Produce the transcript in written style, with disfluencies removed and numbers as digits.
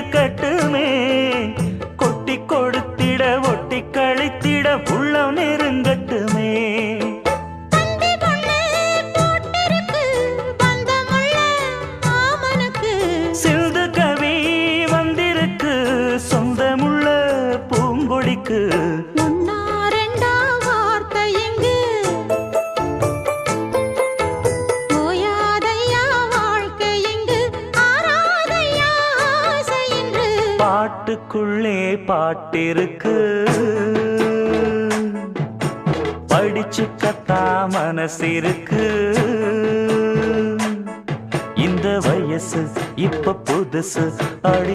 இருக்கட்டுமே, கொட்டி கொடுத்திட ஒட்டி கழித்திட உள்ளம் நெருங்கட்டுமே. சிந்து கவி வந்திருக்கு சொந்தமுள்ள பூங்கொடிக்கு. பாட்டுக்குள்ளே பாட்டிருக்கு, படிச்சுக்கத்தா மனசிருக்கு. இந்த வயசு இப்ப புதுசு அடி